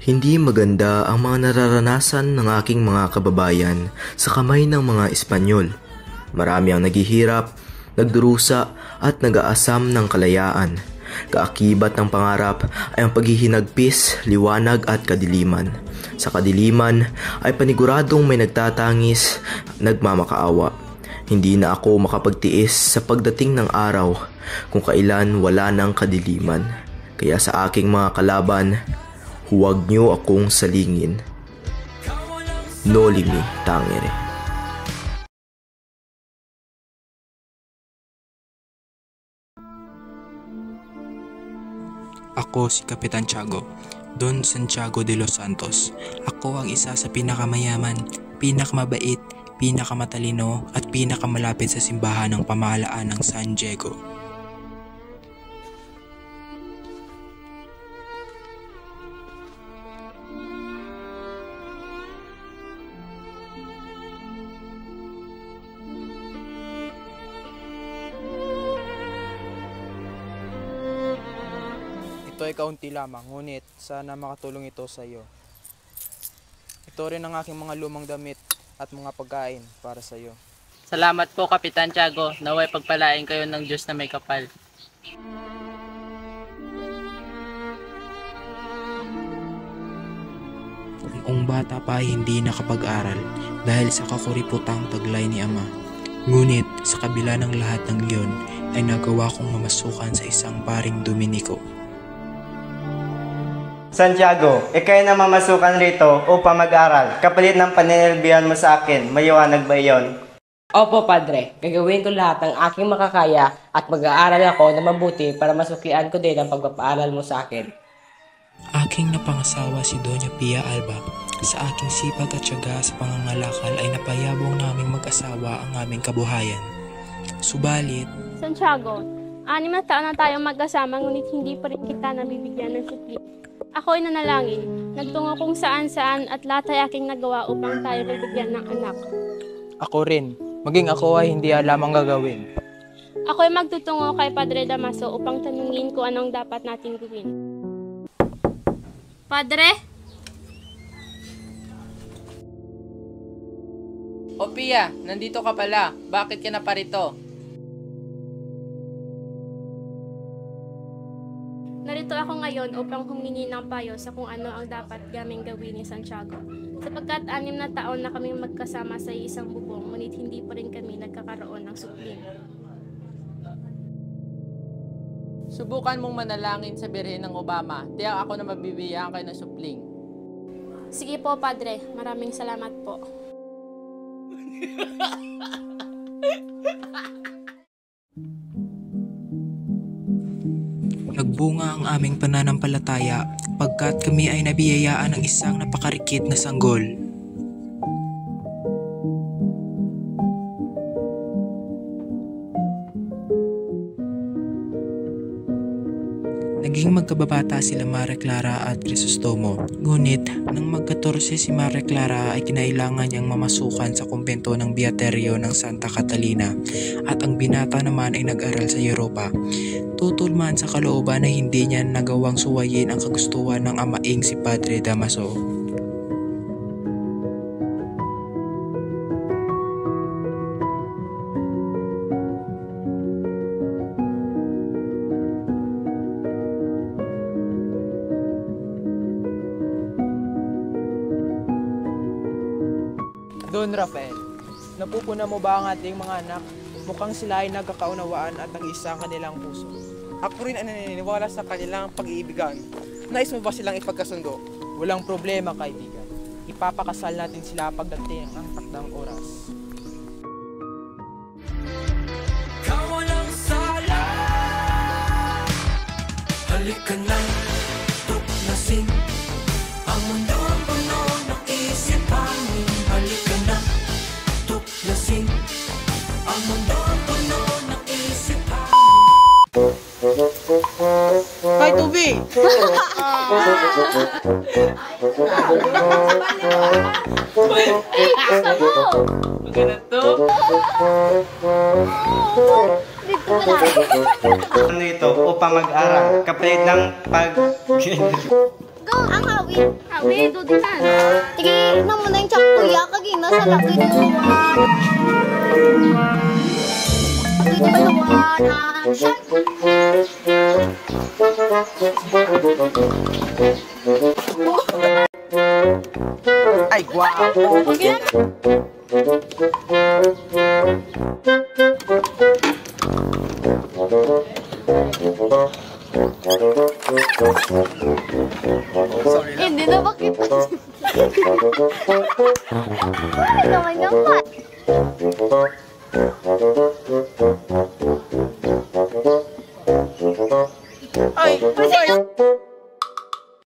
Hindi maganda ang mga nararanasan ng aking mga kababayan sa kamay ng mga Espanyol. Marami ang naghihirap, nagdurusa at nag-aasam ng kalayaan. Kaakibat ng pangarap ay ang paghihinagpis, liwanag at kadiliman. Sa kadiliman ay paniguradong may nagtatangis, nagmamakaawa. Hindi na ako makapagtiis sa pagdating ng araw kung kailan wala ng kadiliman. Kaya sa aking mga kalaban, huwag niyo akong salingin. Noli me tangere. Ako si Kapitan Tiago, Don Santiago de los Santos. Ako ang isa sa pinakamayaman, pinakamabait, pinakamatalino at pinakamalapit sa simbahan ng pamahalaan ng San Diego. Ito ay kaunti lamang, ngunit sana makatulong ito sa iyo. Ito rin ang aking mga lumang damit at mga pagkain para sa iyo. Salamat po, Kapitan Tiago. Naway pagpalain kayo ng Diyos na may kapal. Noong bata pa ay hindi nakapag-aral dahil sa kakuriputang taglay ni Ama. Ngunit sa kabila ng lahat ng iyon ay nagawa kong mamasukan sa isang paring Dominiko. Santiago, ikay na mamasukan rito upang mag-aral. Kapalit ng paninilbihan mo sa akin, maliwanag ba iyon? Opo, Padre. Gagawin ko lahat ng aking makakaya at mag-aaral ako na mabuti para masukian ko din ang pagpapaaral mo sa akin. Aking napangasawa si Doña Pia Alba. Sa aking sipag at tiyaga sa pangangalakal ay napayabong naming mag-asawa ang aming kabuhayan. Subalit, Santiago, 6 na taon na tayong magkasama ngunit hindi pa rin kita nabibigyan ng supli. Ako'y nanalangin, nagtungo kung saan-saan at lahat ay aking nagawa upang tayo bibigyan ng anak. Ako rin, maging ako ay hindi alam ang gagawin. Ako'y magtutungo kay Padre Damaso upang tanungin kung anong dapat natin gawin. Padre? O Pia, nandito ka pala. Bakit ka na parito? Narito ako ngayon upang humingi ng payo sa kung ano ang dapat gaming gawin ni Santiago. Sapagkat 6 na taon na kaming magkasama sa isang bubong, ngunit hindi pa rin kami nagkakaroon ng supling. Subukan mong manalangin sa Birhen ng Obama. Tiyak ako na mabibigyan kayo ng supling. Sige po, Padre. Maraming salamat po. nagbunga ang aming pananampalataya pagkat kami ay nabiyayaan ng isang napakarikit na sanggol. Naging magkababata sila Maria Clara at Crisostomo. Ngunit, nang mag-14 si Maria Clara ay kinailangan niyang mamasukan sa kumbento ng Beaterio ng Santa Catalina at ang binata naman ay nag-aral sa Europa. Tutulman sa kalooban na hindi niya nagawang suwayin ang kagustuhan ng amaing si Padre Damaso. Don Rafael, napupuna mo ba ang ating mga anak? Mukhang sila ay nagkakaunawaan at nag-iisa ang kanilang puso. Ako rin ay naniniwala sa kanilang pag-iibigan. Nais mo ba silang ipagkasundo? Walang problema, kaibigan. Ipapakasal natin sila pagdating ang takdang oras. Kawalang sala, halika na, tuklasin ang mundo puno ng isipanin. Halika na, tuklasin ang mundo puno ng isipanin. Kay Tubi! Ano ito upang mag-aral kapalit ng pag... Go, Amaw! awit. Awit, duditan. Sige, na mo na yung tsak-tuya. Kagina sa laki duwan. Kagina duwan. Action! Ay, guwapo. Okay. Hindi na makita. Ano naman yung pat? Ay,